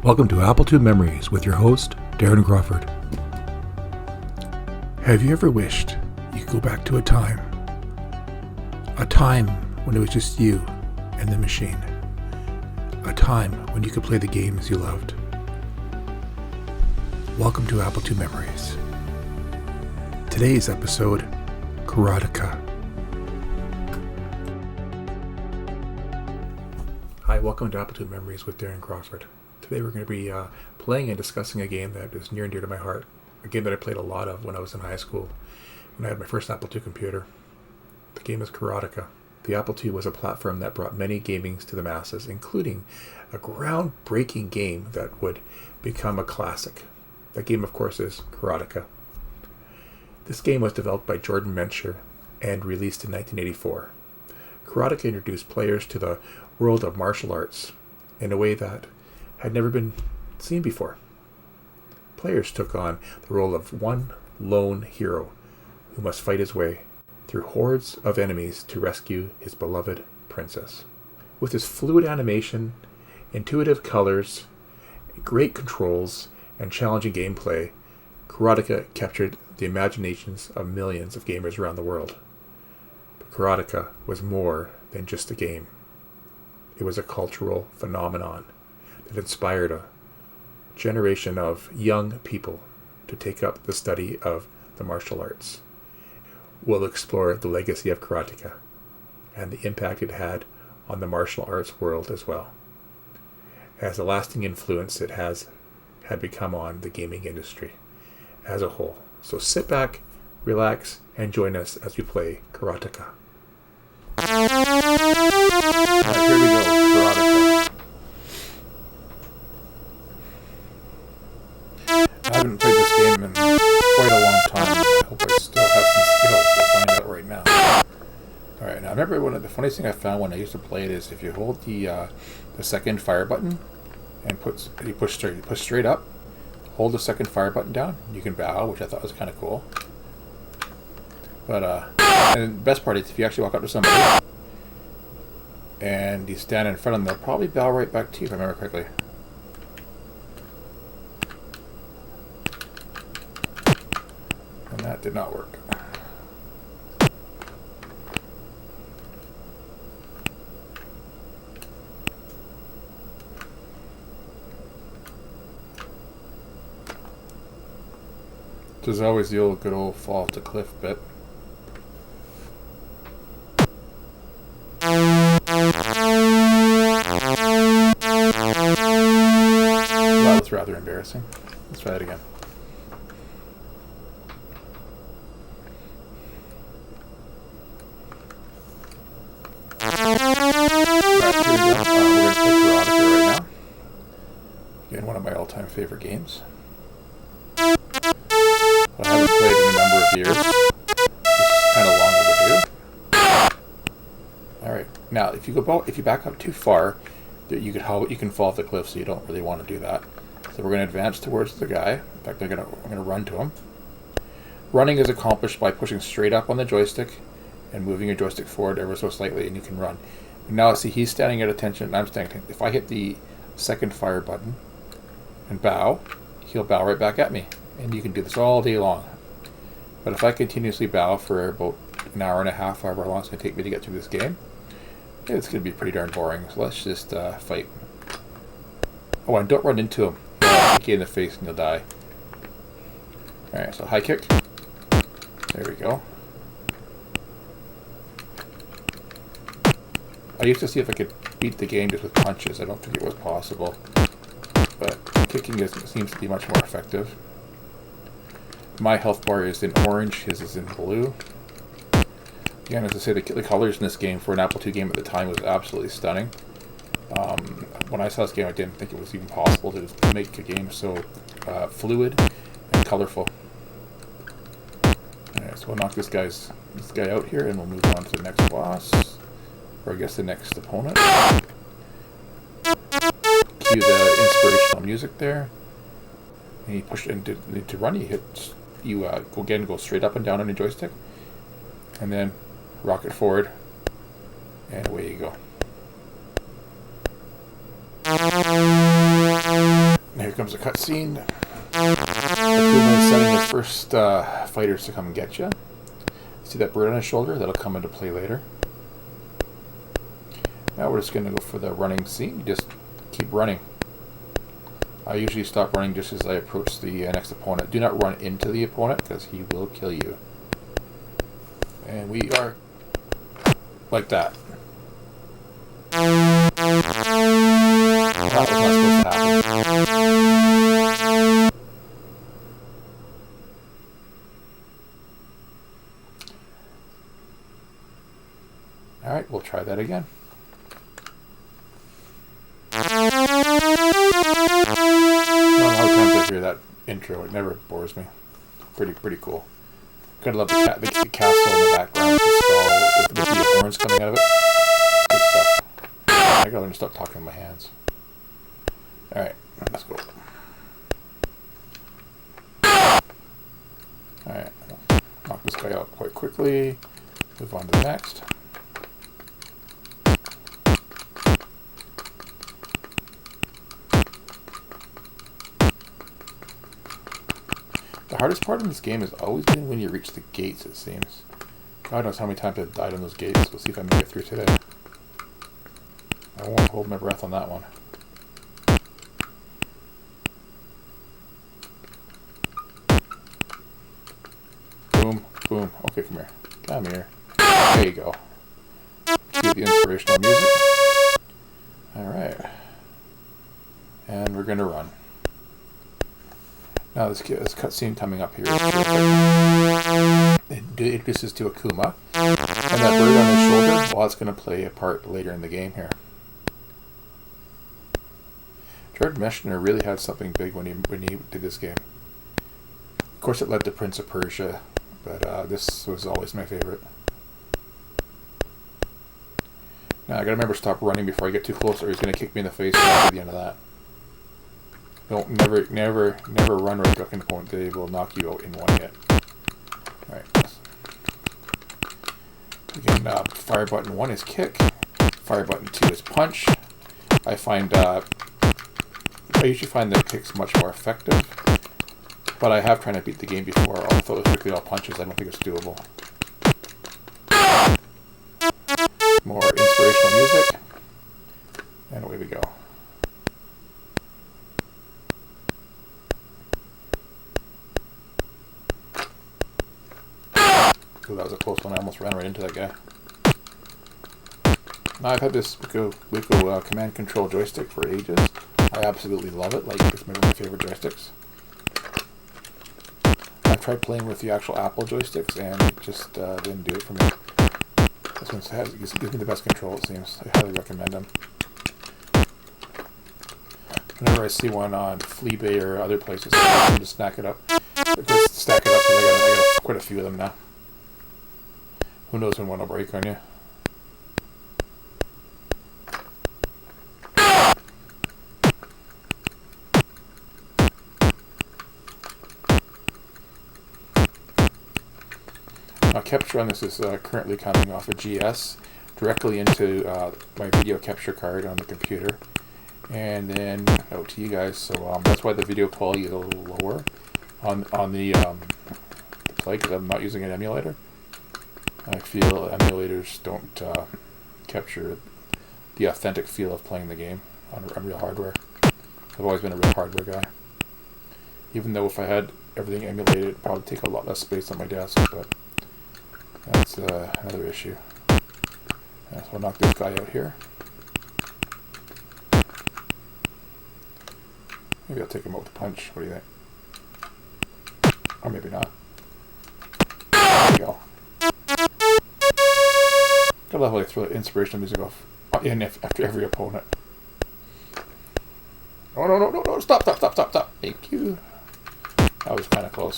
Welcome to Apple II Memories with your host, Darren Crawford. Have you ever wished you could go back to a time when it was just you and the machine, a time when you could play the games you loved? Welcome to Apple II Memories. Today's episode, Karateka. Hi, welcome to Apple II Memories with Darren Crawford. Today we're going to be playing and discussing a game that is near and dear to my heart. A game that I played a lot of when I was in high school, when I had my first Apple II computer. The game is Karateka. The Apple II was a platform that brought many gamings to the masses, including a groundbreaking game that would become a classic. That game, of course, is Karateka. This game was developed by Jordan Mencher and released in 1984. Karateka introduced players to the world of martial arts in a way that had never been seen before. Players took on the role of one lone hero who must fight his way through hordes of enemies to rescue his beloved princess. With his fluid animation, intuitive colors, great controls, and challenging gameplay, Karateka captured the imaginations of millions of gamers around the world. But Karateka was more than just a game. It was a cultural phenomenon that inspired a generation of young people to take up the study of the martial arts. We'll explore the legacy of Karateka and the impact it had on the martial arts world as well, as a lasting influence it had become on the gaming industry as a whole. So sit back, relax, and join us as we play Karateka. Alright, here we go, Karateka. I haven't played this game in quite a long time. I hope I still have some skills. We'll find out right now. Alright, now I remember one of the funniest thing I found when I used to play it is if you hold the second fire button and you push straight up, hold the second fire button down, you can bow, which I thought was kind of cool. But and the best part is if you actually walk up to somebody and you stand in front of them, they'll probably bow right back to you if I remember correctly. And that did not work. There's always the good old fall off the cliff bit. That was rather embarrassing. Let's try it again. Again, one of my all-time favorite games. I haven't played in a number of years. It's kind of long overdue. Alright, now if you back up too far, you can fall off the cliff, so you don't really want to do that. So we're going to advance towards the guy. In fact, I'm going to run to him. Running is accomplished by pushing straight up on the joystick and moving your joystick forward ever so slightly, and you can run. Now see, he's standing at attention and I'm standing. If I hit the second fire button and bow, he'll bow right back at me. And you can do this all day long. But if I continuously bow for about an hour and a half, however long it's going to take me to get through this game, it's going to be pretty darn boring. So let's just fight. Oh, and don't run into him. He'll kick you in the face and you'll die. Alright, so high kick. There we go. I used to see if I could beat the game just with punches. I don't think it was possible. But kicking seems to be much more effective. My health bar is in orange, his is in blue. Again, as I say, the colors in this game for an Apple II game at the time was absolutely stunning. When I saw this game, I didn't think it was even possible to make a game so fluid and colorful. Alright, so we'll knock this guy out here, and we'll move on to the next boss. Or I guess the next opponent. Cue the inspirational music there. And you push into to run. Go straight up and down on the joystick, and then rocket forward, and away you go. comes a cutscene. Akuma is sending his first fighters to come and get you. See that bird on his shoulder? That'll come into play later. Now we're just going to go for the running scene. You just keep running. I usually stop running just as I approach the next opponent. Do not run into the opponent because he will kill you. And we are like that. That was not supposed to happen. Alright, we'll try that again. I don't know how times I hear that intro. It never bores me. Pretty cool. Kind of love the castle in the background with the skull, with the horns coming out of it. Good stuff. I gotta learn to stop talking with my hands. Alright, let's go. Alright, knock this guy out quite quickly. Move on to the next. The hardest part in this game has always been when you reach the gates, it seems. God knows how many times I've died on those gates. We'll see if I make it through today. I won't hold my breath on that one. Boom, boom. Okay, come here. Come here. There you go. Cue the inspirational music. Alright. And we're going to run. Now this cutscene coming up here is it introduces to Akuma, and that bird on his shoulder, well, it's going to play a part later in the game here. Jared Meshner really had something big when he did this game. Of course, it led to Prince of Persia, but this was always my favorite. Now I gotta remember to stop running before I get too close, or he's going to kick me in the face at the end of that. Don't never run right back into the point. They will knock you out in one hit. Alright. Again, fire button 1 is kick. Fire button 2 is punch. I usually find that kick's much more effective. But I have tried to beat the game before. Although it was strictly all punches, I don't think it's doable. More inspirational music. And away we go. Ooh, that was a close one. I almost ran right into that guy. Now, I've had this Wiko command control joystick for ages. I absolutely love it. Like, it's one of my favorite joysticks. I've tried playing with the actual Apple joysticks, and it just didn't do it for me. This one gives me the best control, it seems. I highly recommend them. Whenever I see one on Fleabay or other places, I can just stack it up. Because I got quite a few of them now. Who knows when one will break on you? Now, capture on this is currently coming off a GS directly into my video capture card on the computer, and then out to you guys. So that's why the video quality is a little lower on the play, because I'm not using an emulator. I feel emulators don't capture the authentic feel of playing the game on real hardware. I've always been a real hardware guy. Even though if I had everything emulated, it'd probably take a lot less space on my desk, but that's another issue. Yeah, so we'll knock this guy out here. Maybe I'll take him out with a punch. What do you think? Or maybe not. There we go. I love how they throw the inspirational music off in after every opponent. Oh, no, stop. Thank you. That was kind of close.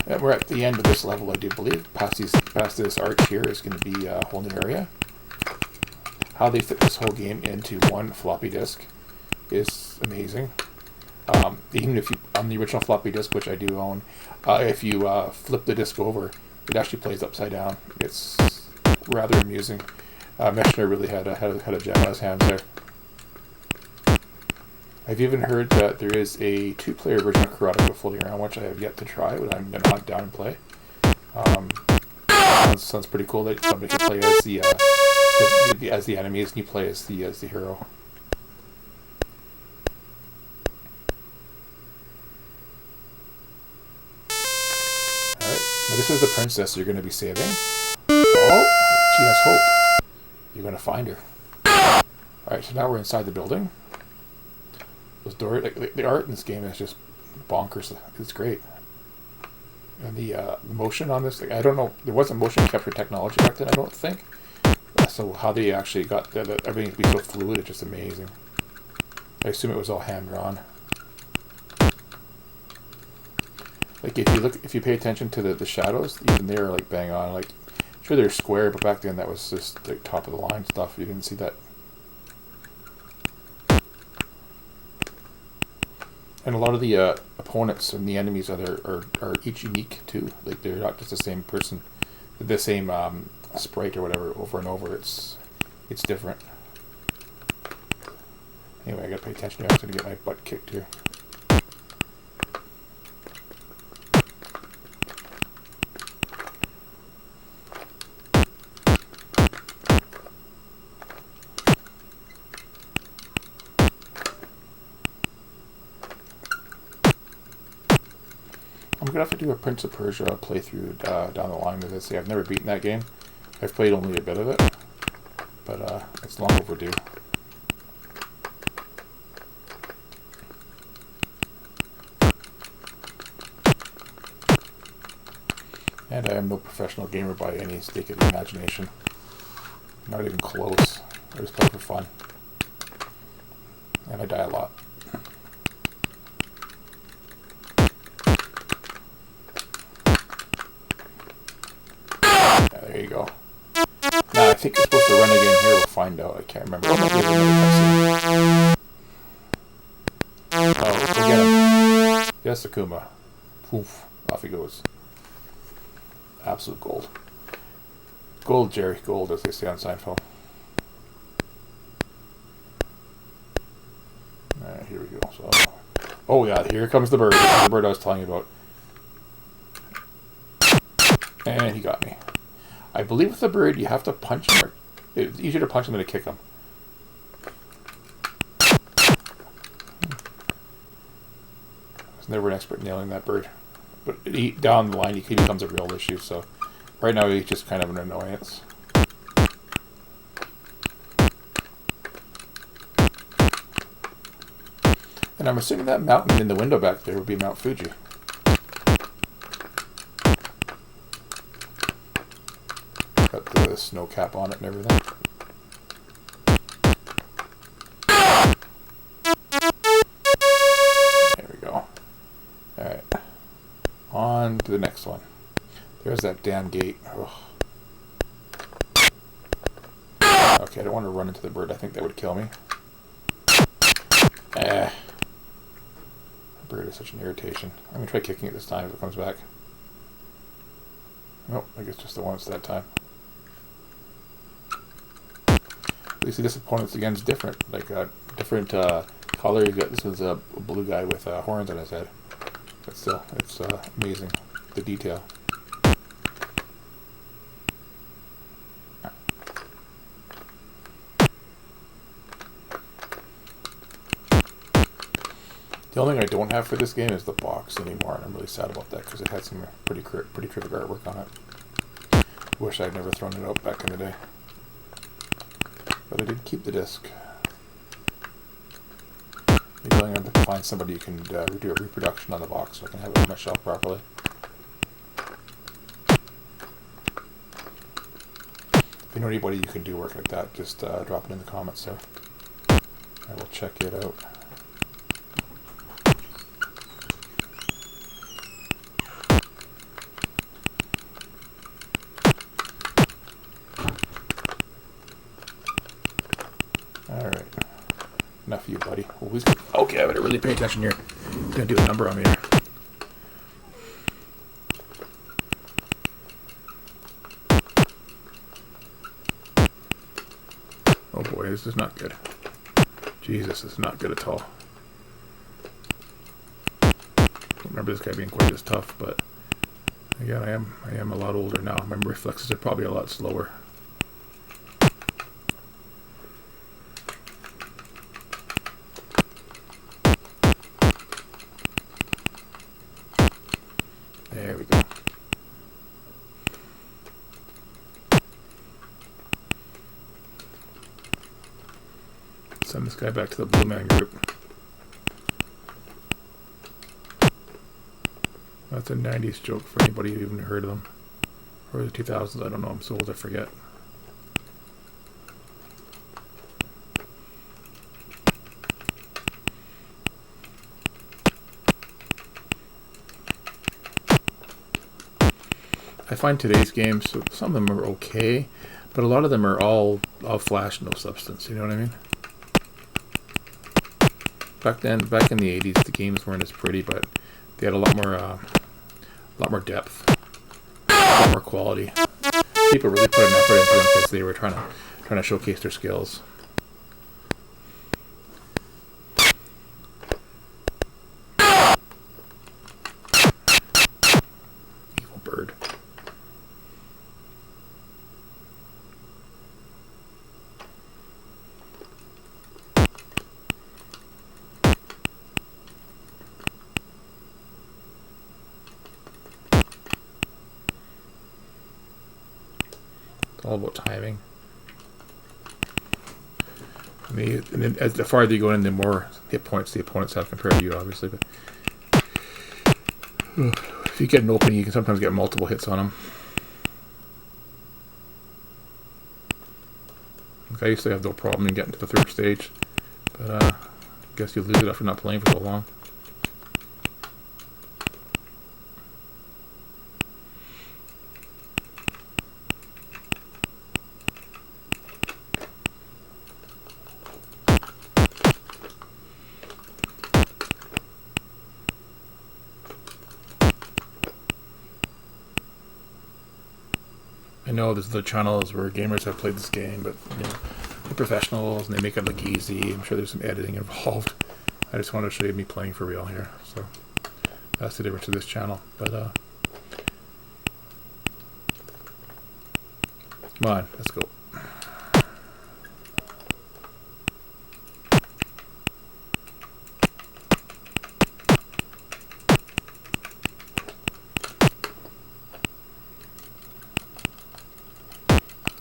And we're at the end of this level, I do believe. Past this arch here is going to be a whole new area. How they fit this whole game into one floppy disk is amazing. Even if you, on the original floppy disk, which I do own, if you flip the disk over, it actually plays upside down. It's rather amusing. Meshner really had a gem on his hands there. I've even heard that there is a 2-player version of Karateka floating around, which I have yet to try, but I'm going to hunt down and play. Sounds pretty cool that somebody can play as the enemies and you play as the hero. Alright, now this is the princess you're going to be saving. Oh, she has hope. You're going to find her. Alright, so now we're inside the building. Those doors, like, the art in this game is just bonkers. It's great. And the motion on this, like, I don't know, there wasn't motion capture technology back then, I don't think. So how they actually got everything to be so fluid, it's just amazing. I assume it was all hand-drawn. Like, if you pay attention to the shadows, even they are like bang on. Like, sure they're square, but back then that was just like top of the line stuff. You didn't see that. And a lot of the opponents and the enemies are each unique too. Like, they're not just the same person, the same sprite or whatever over and over. It's different. Anyway, I gotta pay attention. I'm gonna get my butt kicked here. I'm gonna have to do a Prince of Persia playthrough down the line with this. I've never beaten that game. I've played only a bit of it, but it's long overdue. And I am no professional gamer by any stake of the imagination. Not even close. I just play for fun. And I die a lot. There you go. Now I think you're supposed to run again here. We'll find out. I can't remember. Oh, go get him. Yes, Akuma. Poof. Off he goes. Absolute gold. Gold, Jerry. Gold, as they say on Seinfeld. Alright, here we go. So, oh yeah, here comes the bird. The bird I was telling you about. And he got me. I believe with the bird, you have to punch him. It's easier to punch him than to kick him. I was never an expert nailing that bird. But down the line, he becomes a real issue. So right now, he's just kind of an annoyance. And I'm assuming that mountain in the window back there would be Mount Fuji. Got the snow cap on it and everything. There we go. Alright. On to the next one. There's that damn gate. Ugh. Okay, I don't want to run into the bird. I think that would kill me. The bird is such an irritation. I'm going to try kicking it this time if it comes back. Nope, I guess just the once that time. You see, this opponent's again is different. Like a different color. You got this is a blue guy with horns on his head. But still, it's amazing, the detail. The only thing I don't have for this game is the box anymore, and I'm really sad about that because it had some pretty terrific artwork on it. Wish I'd never thrown it out back in the day. But I did keep the disc. Maybe I'm going to find somebody who can do a reproduction on the box so I can have it on my shelf properly. If you know anybody who can do work like that, just drop it in the comments there. I will check it out. Alright. Enough of you, buddy. Okay, I better really pay attention here. I'm going to do a number on me here. Oh boy, this is not good. Jesus, this is not good at all. don't remember this guy being quite as tough, but again, I am a lot older now. My reflexes are probably a lot slower. There we go. Send this guy back to the Blue Man Group. That's a 90s joke for anybody who even heard of them. Or the 2000s, I don't know, I'm so old I forget. I find today's games, some of them are okay, but a lot of them are all flash, no substance, you know what I mean? Back in the 80s, the games weren't as pretty, but they had a lot more depth, a lot more quality. People really put an effort into them because they were trying to showcase their skills. Evil bird. It's all about timing. And then as the farther you go in, the more hit points the opponents have compared to you, obviously. But if you get an opening, you can sometimes get multiple hits on them. Like I used to have no problem in getting to the third stage, but I guess you lose it after not playing for so long. I know there's other channels where gamers have played this game, but you know, they're professionals and they make it look easy. I'm sure there's some editing involved. I just want to show you me playing for real here. So that's the difference of this channel. But come on, let's go.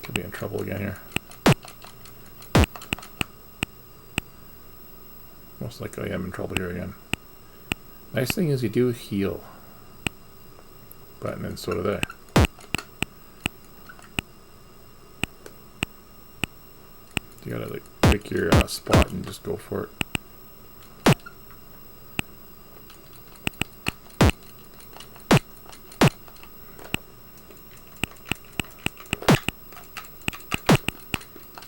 Could be in trouble again here. Most likely I am in trouble here again. Nice thing is you do heal. But then so do they. You gotta like pick your spot and just go for it.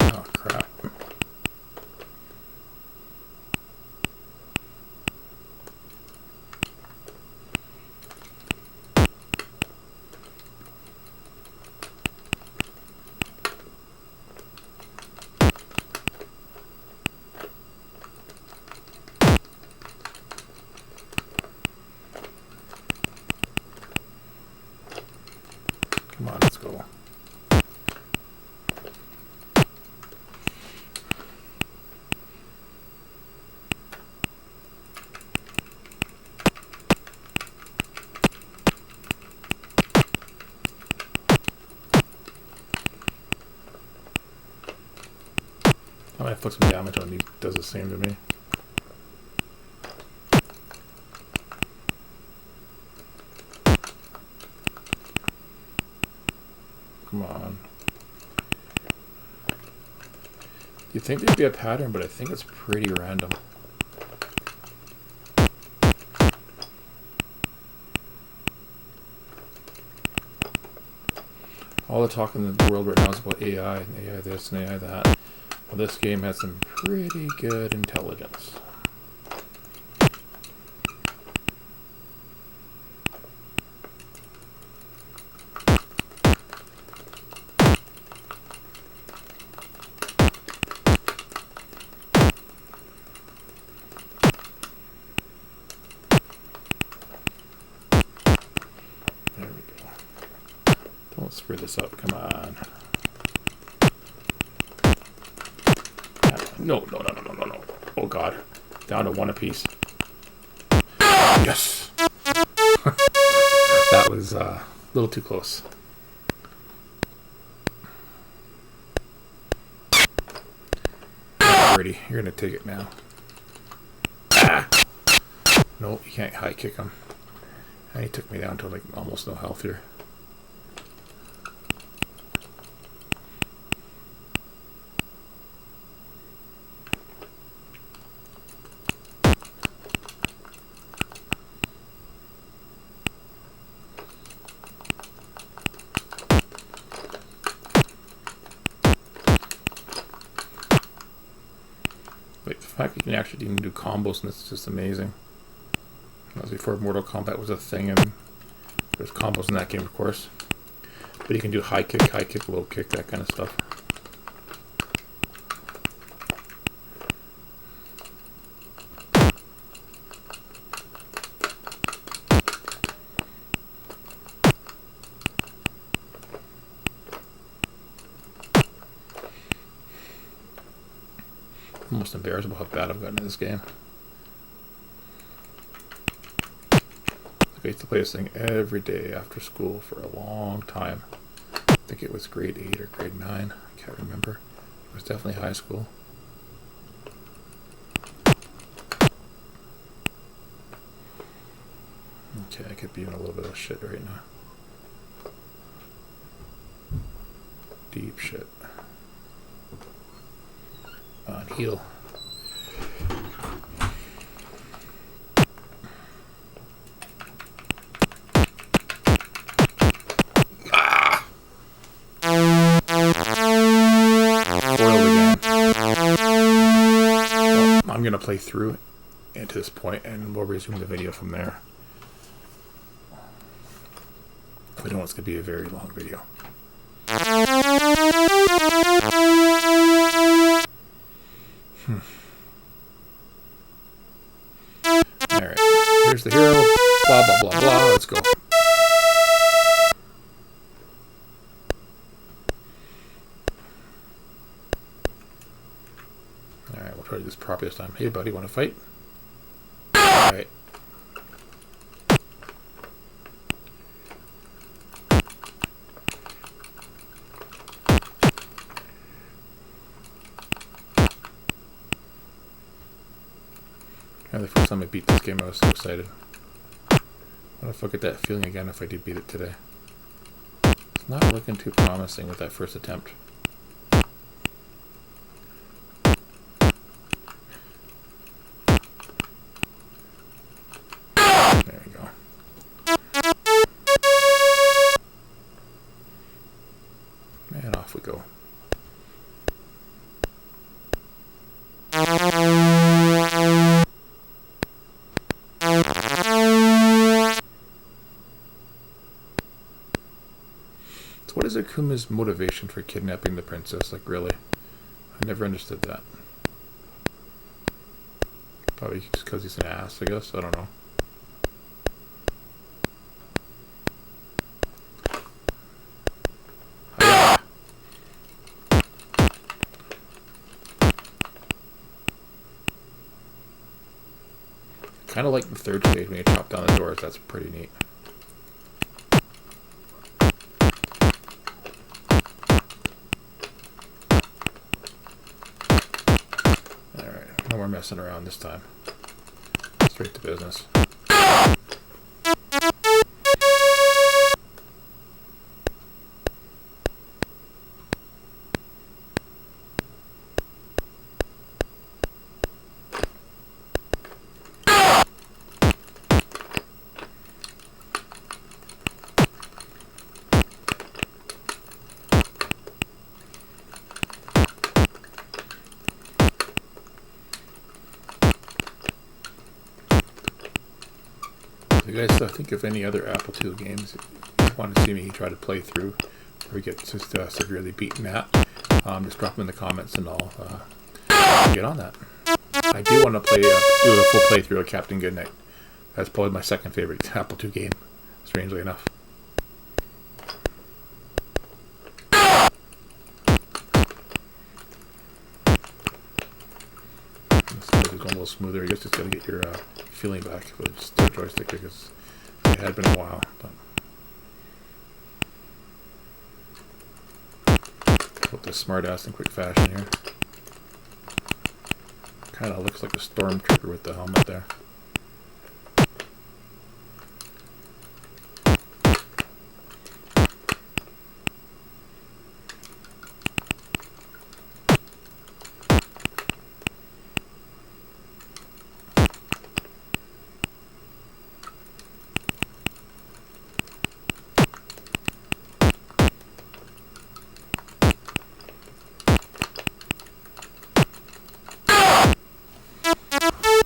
Oh crap. Come on, let's go. I might put some damage on. He does the same to me. Come on. You'd think there'd be a pattern, but I think it's pretty random. All the talk in the world right now is about AI, and AI this and AI that. Well, this game has some pretty good intelligence. screw this up. Come on. No. Oh, God. Down to one apiece. Yes! That was a little too close. Alrighty, you're going to take it now. Ah! No, you can't high kick him. And he took me down to like almost no health here. Like the fact you can actually even do combos, and this is just amazing. That was before Mortal Kombat was a thing, and there's combos in that game, of course. But you can do high kick, low kick, that kind of stuff. I'm almost embarrassed about how bad I've gotten in this game. I used to play this thing every day after school for a long time. I think it was grade 8 or grade 9. I can't remember. It was definitely high school. Okay, I could be in a little bit of shit right now. Deep shit. On heal. I'm going to play through it to this point, and we'll resume the video from there. I know it's going to be a very long video. Alright, here's the hero. Blah, blah, blah, blah. Let's go. Alright, we'll try to do this properly this time. Hey, buddy, want to fight? Alright. The first time I beat this game, I was so excited. What if I get that feeling again if I do beat it today? It's not looking too promising with that first attempt. There we go. And off we go. So what is Akuma's motivation for kidnapping the princess? Like, really? I never understood that. Probably just because he's an ass, I guess. I don't know. Kind of like the third stage when you chop down the doors. That's pretty neat. Alright, no more messing around this time. Straight to business. You guys think of any other Apple II games you want to see me try to play through or get just severely beaten at, just drop them in the comments and I'll get on that. I do want to play do a full playthrough of Captain Goodnight. That's probably my second favorite Apple II game, strangely enough. smoother. I guess just gotta get your feeling back with just the joystick because it had been a while. But put this smart ass in quick fashion here. Kind of looks like a stormtrooper with the helmet there.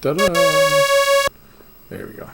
Ta-da! There we go.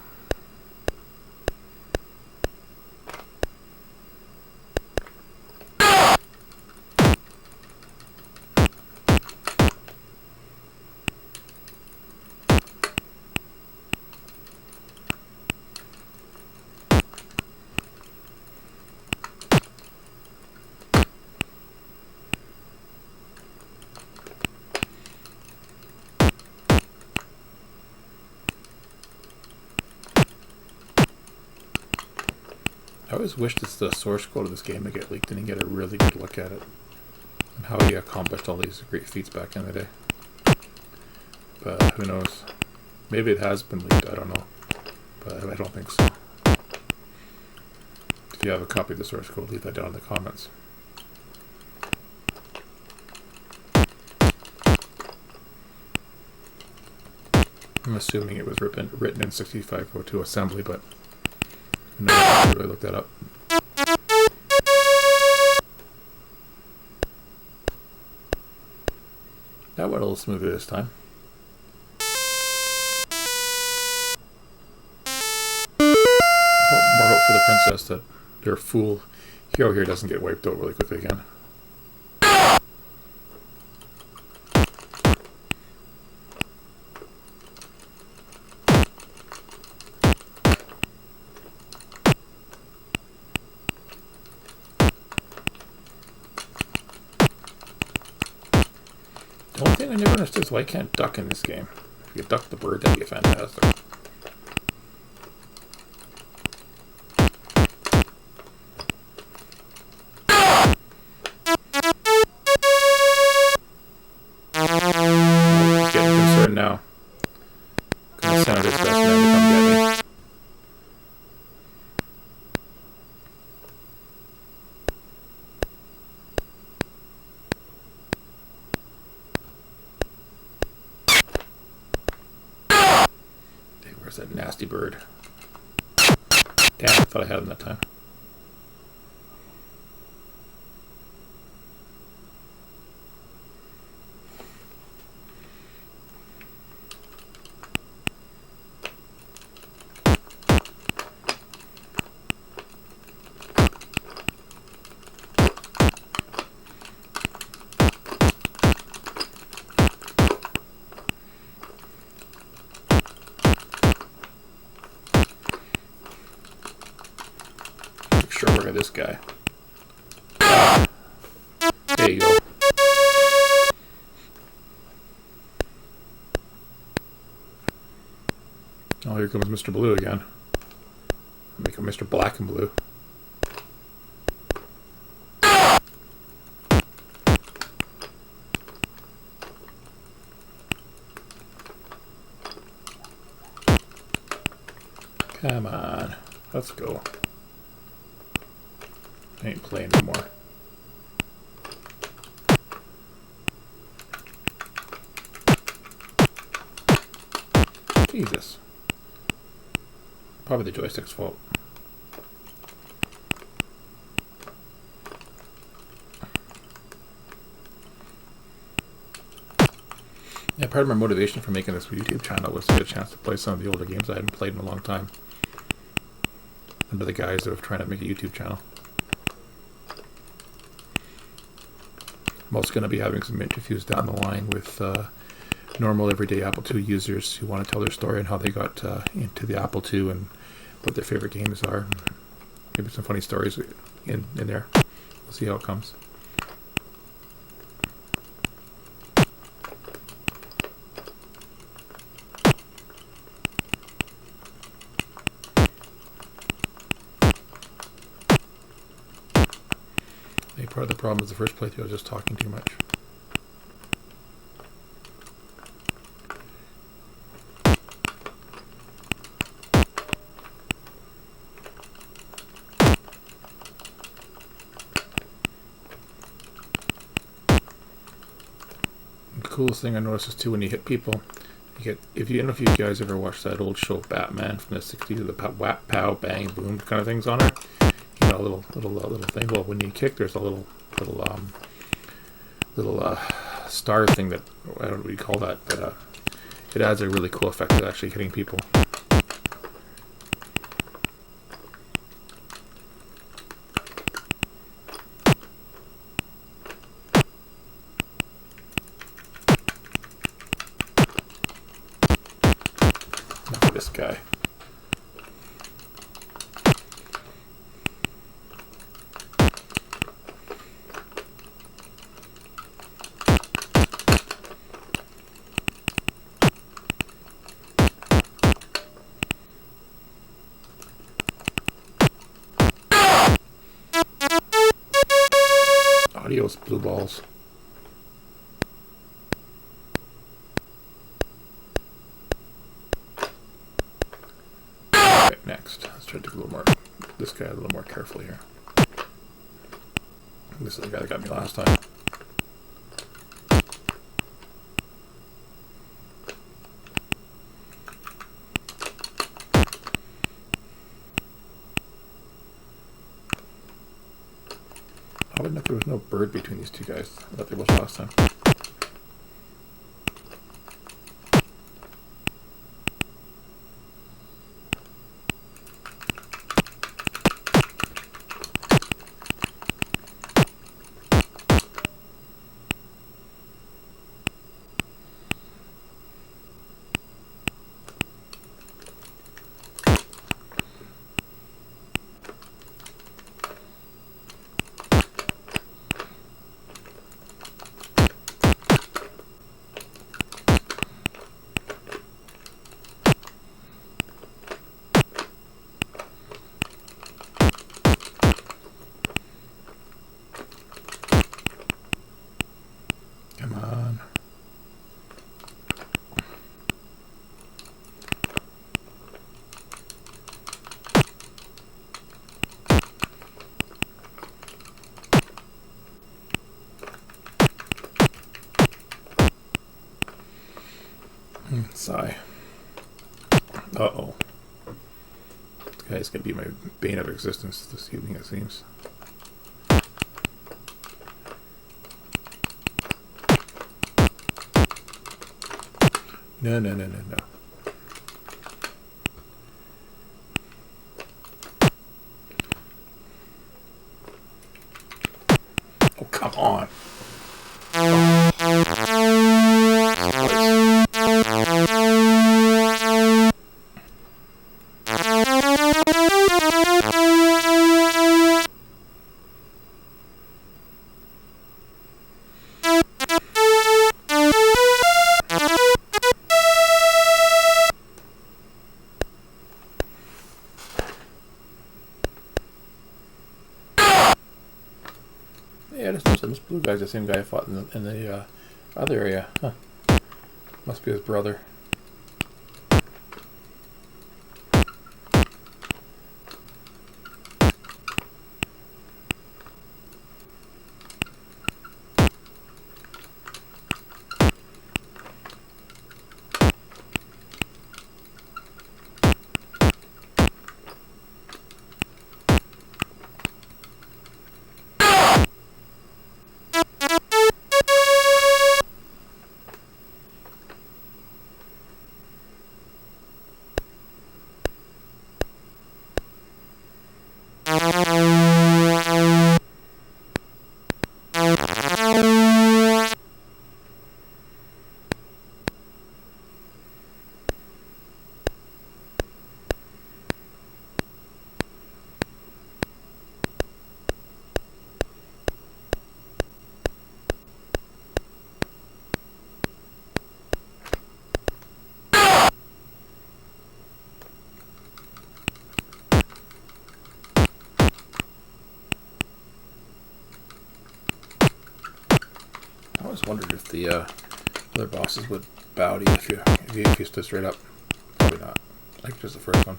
I always wish that the source code of this game would get leaked and get a really good look at it and how he accomplished all these great feats back in the day. But who knows? Maybe it has been leaked, I don't know. But I don't think so. If you have a copy of the source code, leave that down in the comments. I'm assuming it was written in 6502 assembly, but no, I didn't really look that up. That went a little smoother this time. More hope for the princess that their fool hero here doesn't get wiped out really quickly again. The only thing I never understood is why I can't duck in this game. If you duck the bird, that'd be fantastic. He's getting concerned now. Gonna send out his best man to come get me. Where's that nasty bird? Damn, I thought I had him that time. Sure, look at this guy. Ah, there you go. Oh, here comes Mr. Blue again. Make him Mr. Black and Blue. Come on, let's go. I ain't playing anymore. Jesus. Probably the joystick's fault. Yeah, part of my motivation for making this YouTube channel was to get a chance to play some of the older games I hadn't played in a long time. Under the guise of trying to make a YouTube channel. I'm also going to be having some interviews down the line with normal everyday Apple II users who want to tell their story and how they got into the Apple II and what their favorite games are. Maybe some funny stories in there. We'll see how it comes. Part of the problem is the first playthrough I was just talking too much. The coolest thing I noticed is too when you hit people, you get, if you, I don't know if you guys ever watched that old show Batman from the 60s, the whap, pow, bang, boom kind of things on her. You know, little thing. Well, when you kick, there's a little star thing that, I don't know what you call that, but it adds a really cool effect to actually hitting people. Look at this guy. Adios, blue balls. Right, next. Let's try to do a little more. This guy a little more carefully here. This is the guy that got me last time. I wouldn't know if there was no bird between these two guys. I thought there was last time. Come on. Sigh. Uh-oh. This guy's gonna be my bane of existence this evening, it seems. No. Oh, come on. Yeah, this blue guy's the same guy I fought in the other area. Huh. Must be his brother. wondered if the other bosses would bow to you if you stood straight up. Probably not. Like just the first one.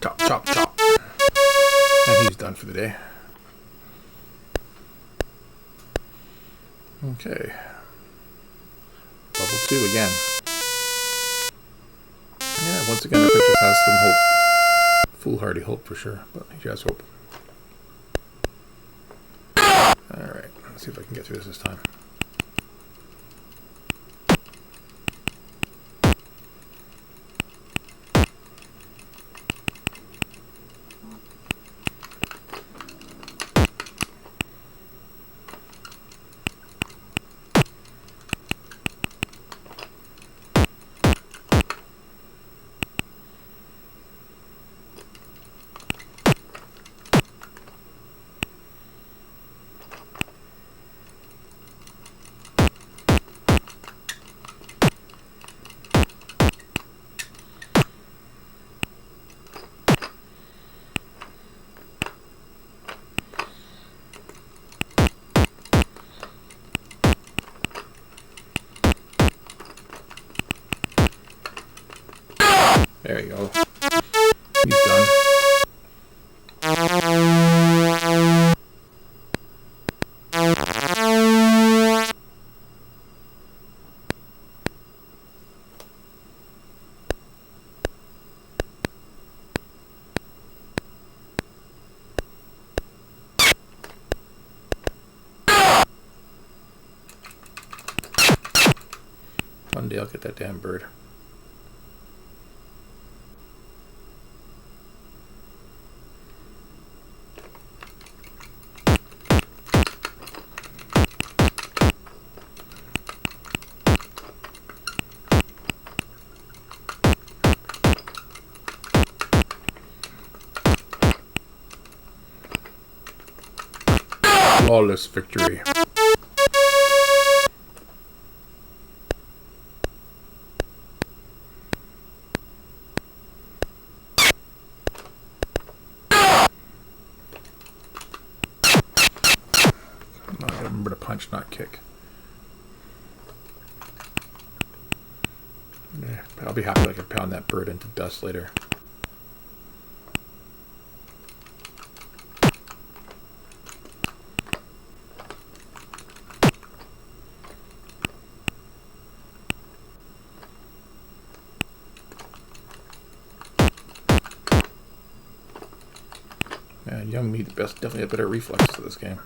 Chop, chop, chop. And he's done for the day. Okay. Level 2 again. Yeah, once again, our picture has some hope. Foolhardy hope for sure, but he has hope. Alright, let's see if I can get through this time. There you go. He's done. One day I'll get that damn bird. Flawless victory. I gotta remember to punch, not kick. Yeah, I'll be happy I can pound that bird into dust later. Young me definitely had better reflexes to this game.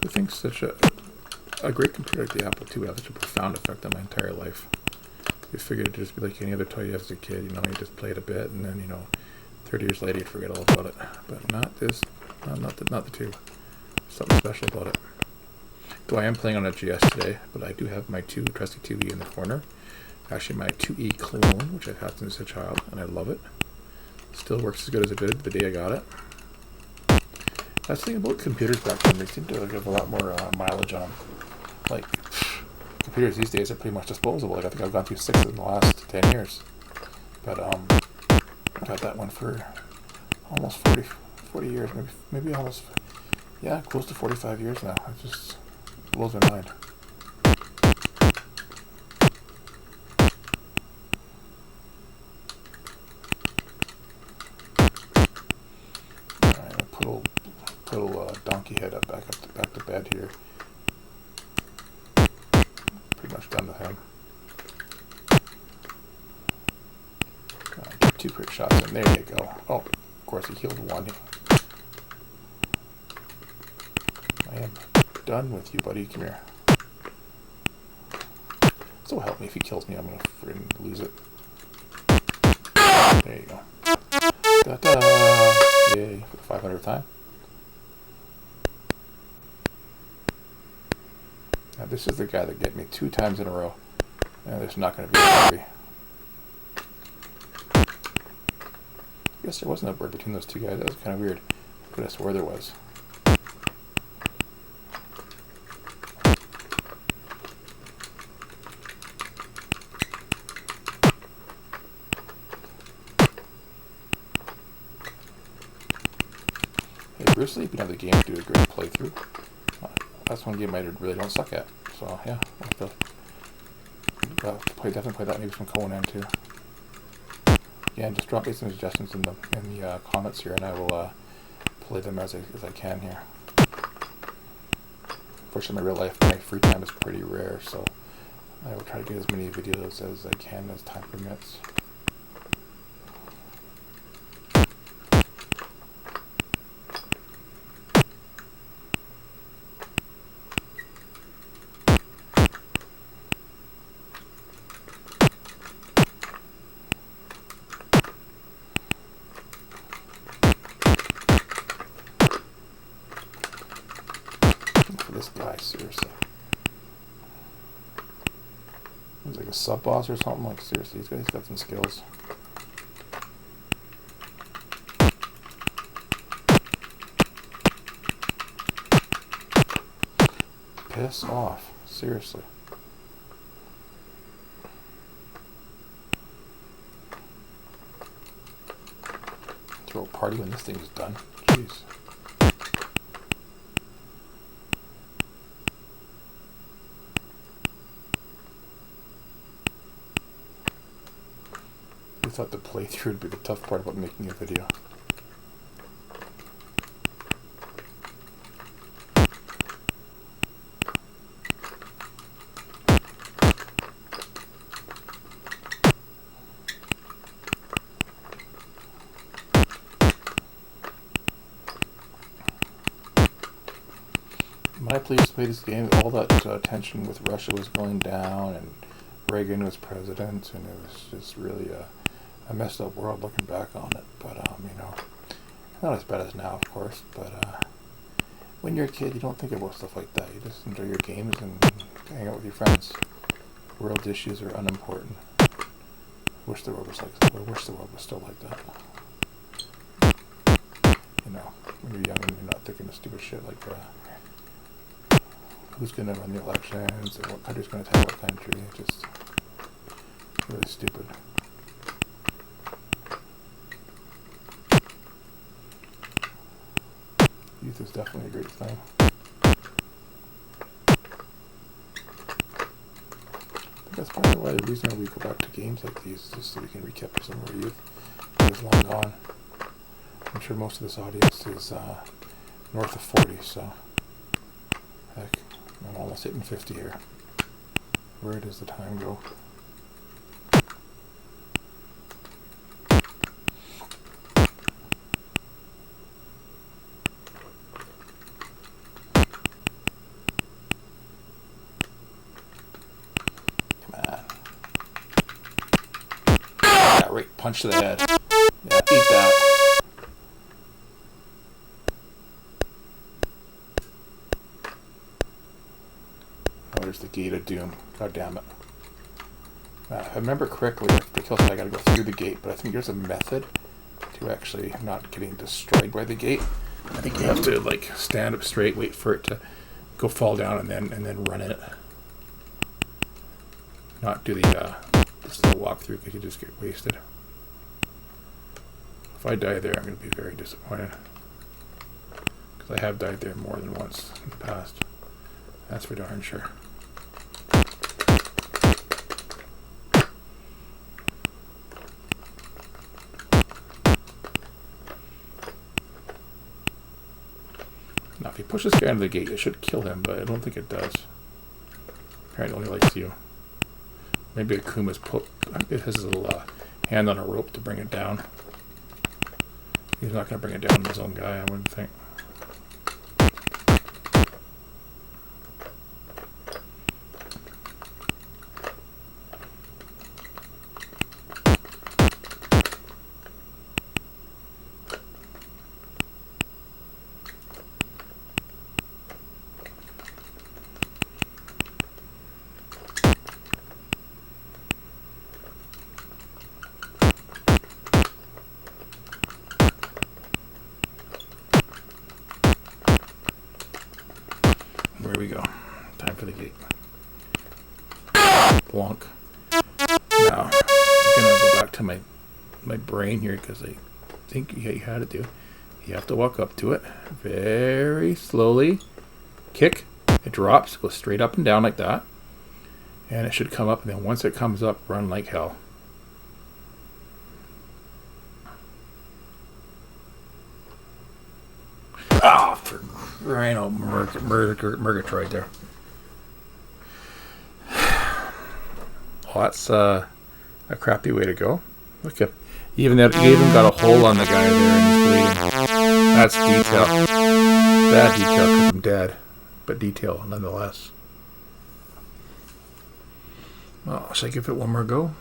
Who thinks such a great computer like the Apple II would have such a profound effect on my entire life? You figured it'd just be like any other toy you have as a kid, you just play it a bit, and then, 30 years later you'd forget all about it. But not this, not the two. Something special about it. Though I am playing on a GS today, but I do have my trusty 2E in the corner. Actually, my 2E clone, which I've had since a child, and I love it. Still works as good as it did the day I got it. That's the thing about computers back then, they seem to give a lot more mileage on them. Like, computers these days are pretty much disposable. Like, I think I've gone through 6 in the last 10 years. But I've had that one for almost 40 years, maybe almost, close to 45 years now. It just blows my mind. Alright, I'll put old donkey head back to bed here. Pretty much done with him. Get 2 quick shots in. There you go. Oh, of course he healed 1. I am done with you, buddy. Come here. So help me, if he kills me, I'm gonna freaking lose it. There you go. Ta-da! Yay, for the 500th time. Now this is the guy that get me 2 times in a row. And there's not going to be a three. I guess there wasn't a bird between those 2 guys. That was kind of weird. I could have swore there was. Hey, Bruce Lee, you can have the game to do a great playthrough. That's one game I really don't suck at. So yeah, I'll have to definitely play that, maybe some Conan too. Yeah, and just drop me some suggestions in the comments here, and I will play them as I can here. Unfortunately, my free time is pretty rare, so I will try to get as many videos as I can as time permits. This guy, seriously. He's like a sub-boss or something. Like, seriously, he's got some skills. Piss off. Seriously. Throw a party when this thing is done. Jeez. I thought the playthrough would be the tough part about making a video. When I used to play this game, all that tension with Russia was going down, and Reagan was president, and it was just really a messed up world looking back on it. But not as bad as now, of course. But when you're a kid, you don't think about stuff like that. You just enjoy your games and hang out with your friends. World issues are unimportant. Wish the world was still like that. When you're young and you're not thinking of stupid shit like who's going to run the elections and what country's going to attack what country. Just really stupid. Youth is definitely a great thing. That's probably why the reason we go back to games like these is just so we can recapture some of our youth. It was long gone. I'm sure most of this audience is north of 40, so heck, I'm almost hitting 50 here. Where does the time go? Right punch to the head. Yeah, eat that. Oh, there's the gate of doom. God damn it. If I remember correctly, if the kill site, I gotta go through the gate, but I think there's a method to actually not getting destroyed by the gate. I think you have to like stand up straight, wait for it to go fall down, and then run it. Not do the slow walk through because you just get wasted. If I die there, I'm going to be very disappointed. Because I have died there more than once in the past. That's for darn sure. Now, if he pushes this guy into the gate, it should kill him, but I don't think it does. Apparently, it only likes you. Maybe Akuma's it has his little hand on a rope to bring it down. He's not going to bring it down with his own guy, I wouldn't think. There we go. Time for the gate. Blonk. Now, I'm going to go back to my brain here because I think you had to do. You have to walk up to it very slowly. Kick. It drops. Go straight up and down like that. And it should come up. And then once it comes up, run like hell. Ah, for crying out Murgatroyd there. Well, that's a crappy way to go. Look at even got a hole on the guy there and he's bleeding. That's detail. Bad detail because I'm dead, but detail nonetheless. Well, should I give it one more go?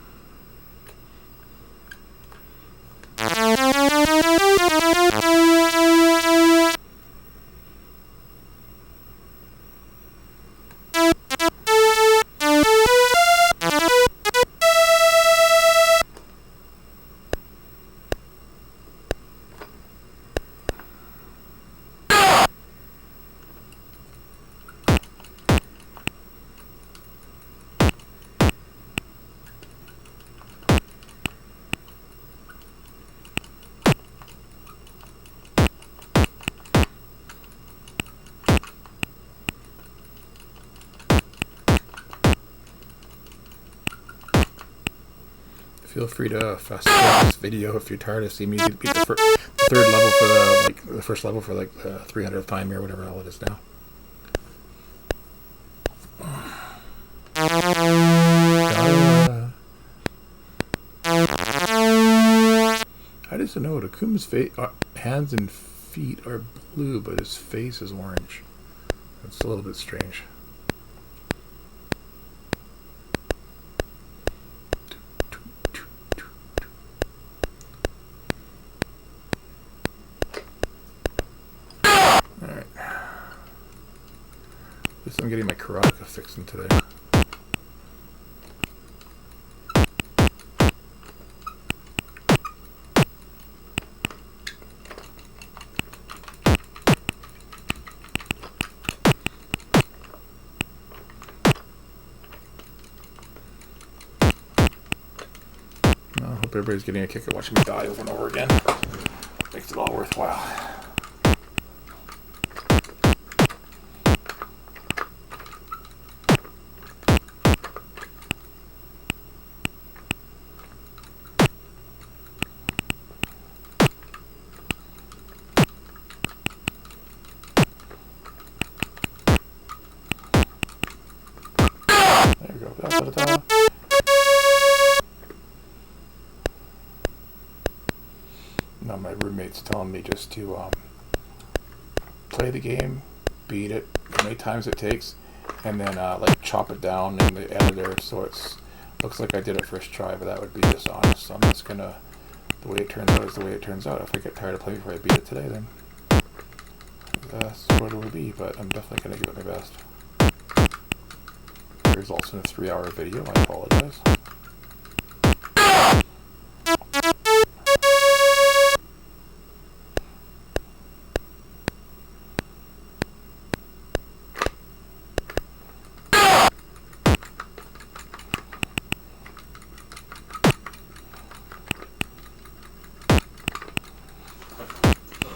Feel free to fast forward this video if you're tired of seeing me beat the third level for the first level for like the 300th time or whatever all it is now. I just know Akuma's hands and feet are blue, but his face is orange. It's a little bit strange. At least I'm getting my Karateka fixing today. I hope everybody's getting a kick at watching me die over and over again. Makes it all worthwhile. Now my roommate's telling me just to play the game, beat it, how many times it takes, and then like chop it down in the editor so it's looks like I did it first try, but that would be dishonest. So I'm just gonna, the way it turns out is the way it turns out. If I get tired of playing before I beat it today, then that's what it will be, but I'm definitely gonna give it my best. The results in a 3-hour video, I apologize.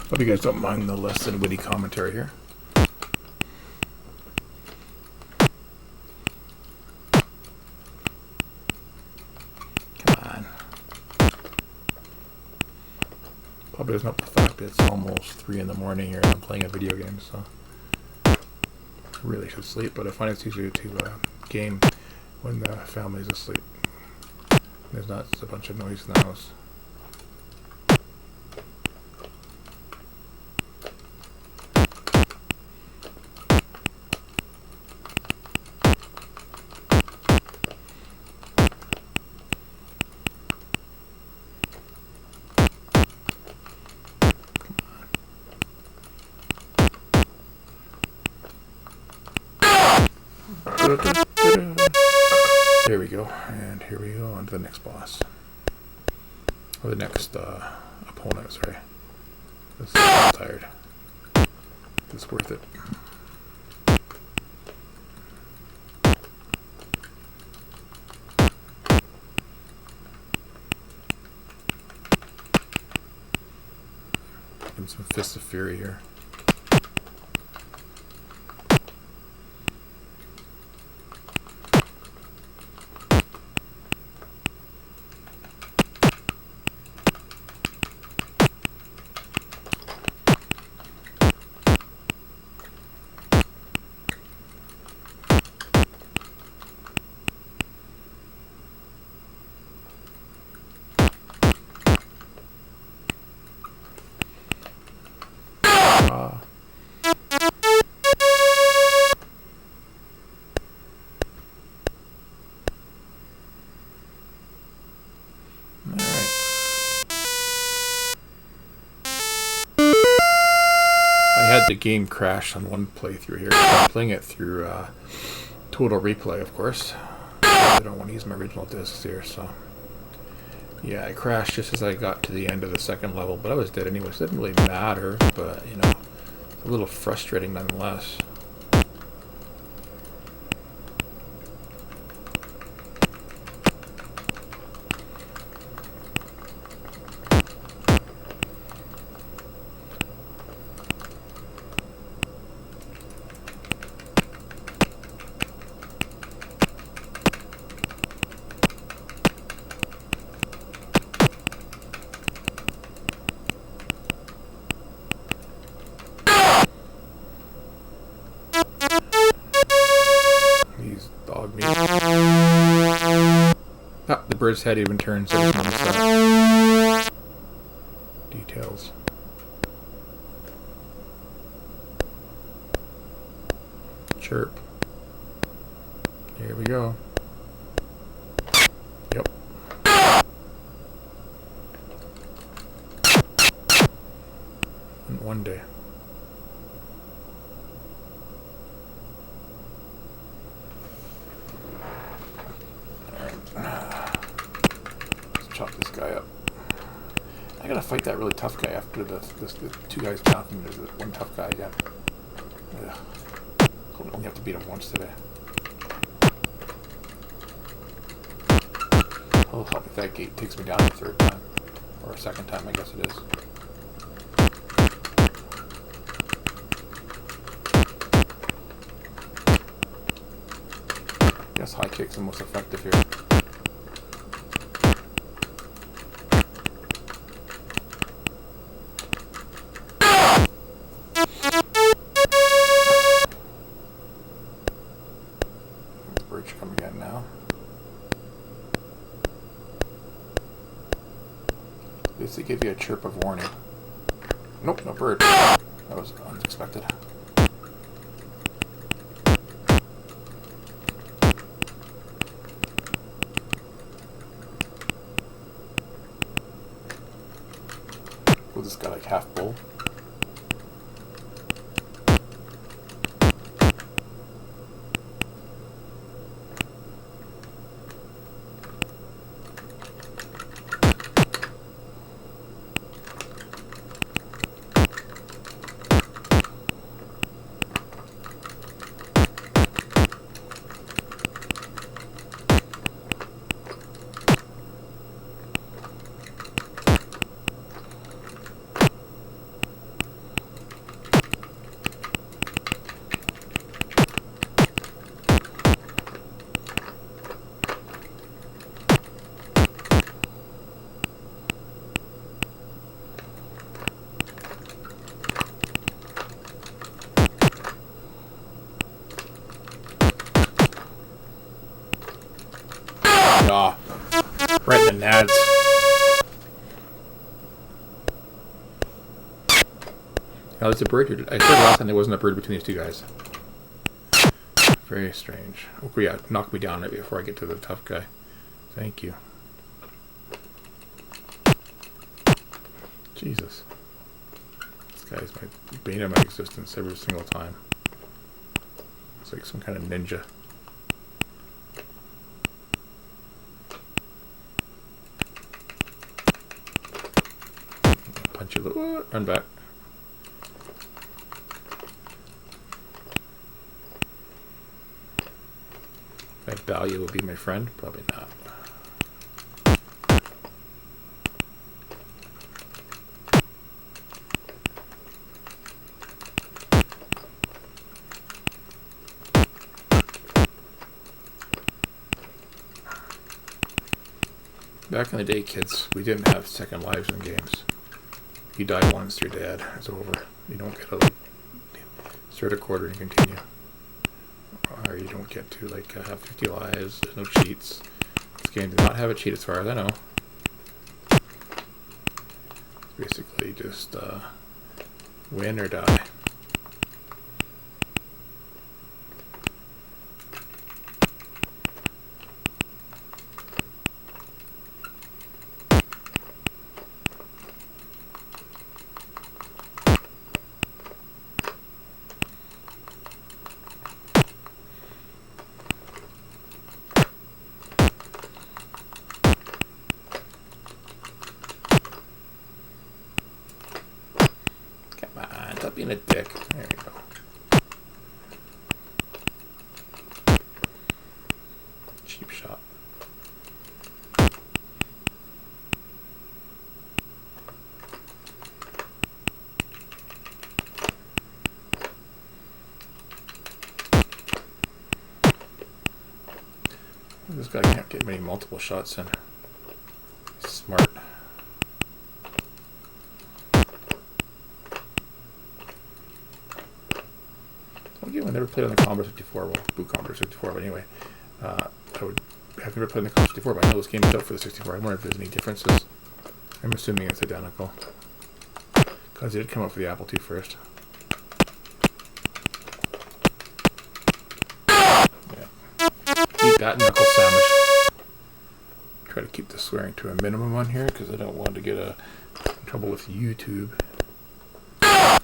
Hope you guys don't mind the less than witty commentary here. Come on. Probably doesn't help the fact that it's almost 3 in the morning here and I'm playing a video game, so I really should sleep, but I find it's easier to game when the family's asleep. There's not a bunch of noise in the house. There we go, and here we go on to the next boss. Or the next opponent, sorry. I'm tired. It's worth it. Give some Fists of Fury here. Had the game crash on one playthrough here. I'm playing it through Total Replay, of course. I don't want to use my original discs here, so yeah, I crashed just as I got to the end of the second level, but I was dead anyway, so it didn't really matter, but you know, it's a little frustrating nonetheless. Ah, the bird's head even turns. So details. Chirp. Here we go. Yep. And one day. Chop this guy up. I gotta fight that really tough guy after the two guys chopping. There's one tough guy again. Ugh. I only have to beat him once today. Oh, help if that gate takes me down the third time. Or a second time, I guess it is. I guess high kick's the most effective here. Coming in now. Basically give you a chirp of warning. Nope, no bird. That was unexpected. Oh, this guy like half bull. Ah, right in the nads. Now there's a bird here. I said last time there wasn't a bird between these two guys. Very strange. Oh yeah, knock me down right before I get to the tough guy. Thank you. Jesus. This guy is my bane of my existence every single time. It's like some kind of ninja. Punch you a little. Run back. My value will be my friend? Probably not. Back in the day, kids, we didn't have second lives in games. You die once, you're dead. It's over. You don't get to start a quarter and continue. Or you don't get to have 50 lives. There's no cheats. This game does not have a cheat as far as I know. Basically just win or die. Stop being a dick. There you go. Cheap shot. This guy can't get many multiple shots in. Smart. I never played on the Commodore 64, well, Boot Commodore 64, but anyway, I've never played on the Commodore 64, but I know this game is out for the 64. I wonder if there's any differences. I'm assuming it's identical, because it did come out for the Apple II first. Yeah. Eat that knuckle sandwich. Try to keep the swearing to a minimum on here, because I don't want to get in trouble with YouTube. I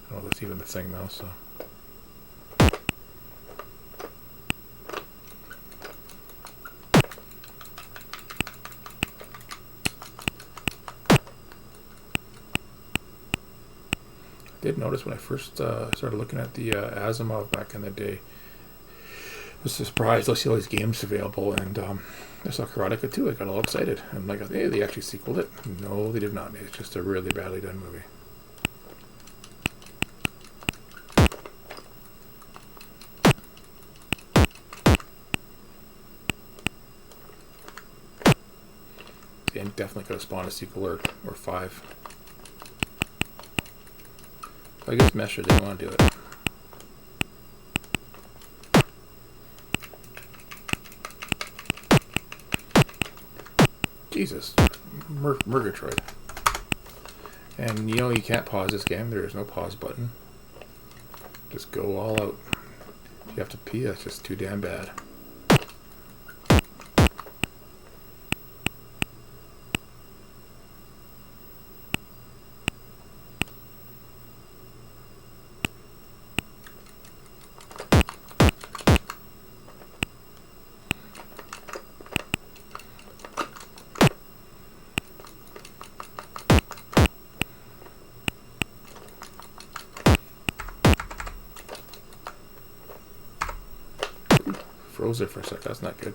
don't know if that's even the thing, though, so... Did notice when I first started looking at the Asimov back in the day, I was surprised I see all these games available, and I saw Karateka 2. I got all excited. I'm like, hey, they actually sequeled it. No, they did not. It's just a really badly done movie. They definitely could have spawned a sequel or 5. I guess Mesher didn't want to do it. Jesus. Murgatroyd. And you know you can't pause this game. There is no pause button. Just go all out. If you have to pee, that's just too damn bad. Froze there for a sec, that's not good.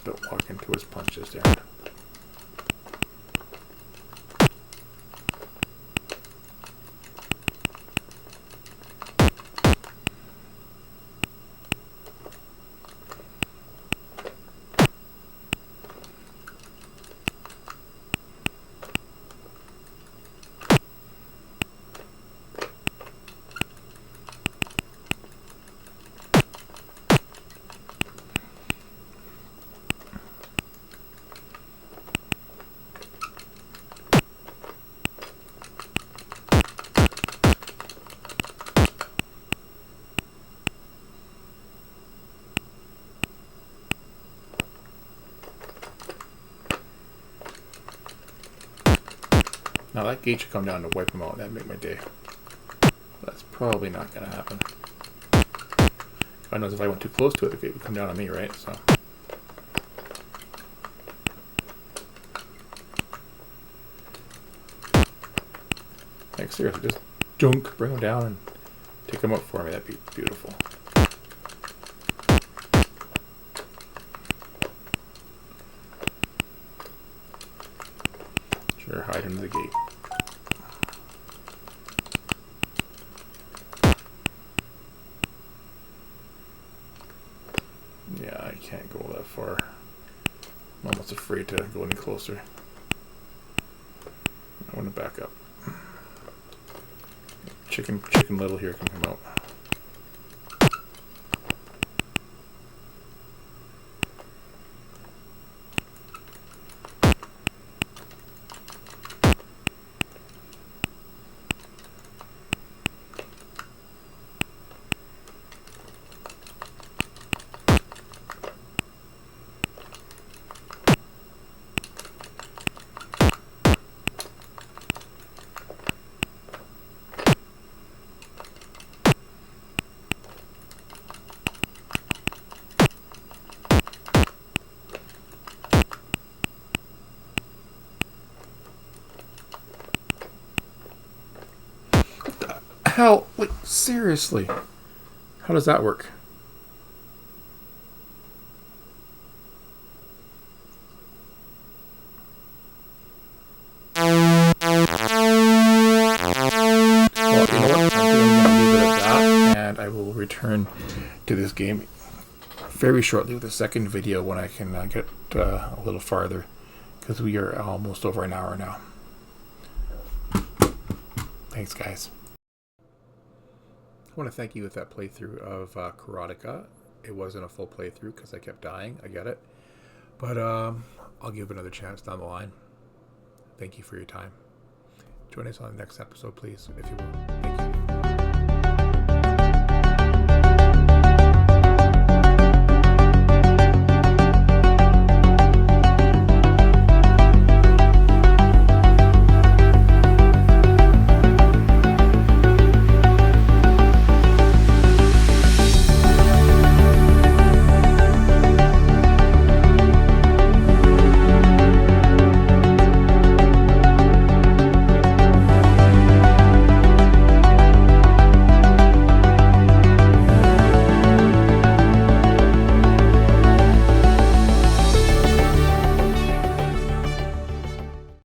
Don't walk into his punches, Darren. Now that gate should come down to wipe him out. That'd make my day. That's probably not going to happen. God knows if I went too close to it, the gate would come down on me, right? So. Like seriously, just junk, bring him down and take him up for me. That'd be beautiful. Sure, hide under the gate. Yeah, I can't go that far. I'm almost afraid to go any closer. I want to back up. Chicken Little here can come out. Hell, like, seriously. How does that work? Well, you know what? I think I'm going to leave it at that, and I will return to this game very shortly with a second video when I can get a little farther, because we are almost over an hour now. Thanks, guys. I want to thank you with that playthrough of Karateka. It wasn't a full playthrough because I kept dying. I get it. But I'll give it another chance down the line. Thank you for your time. Join us on the next episode, please, if you will.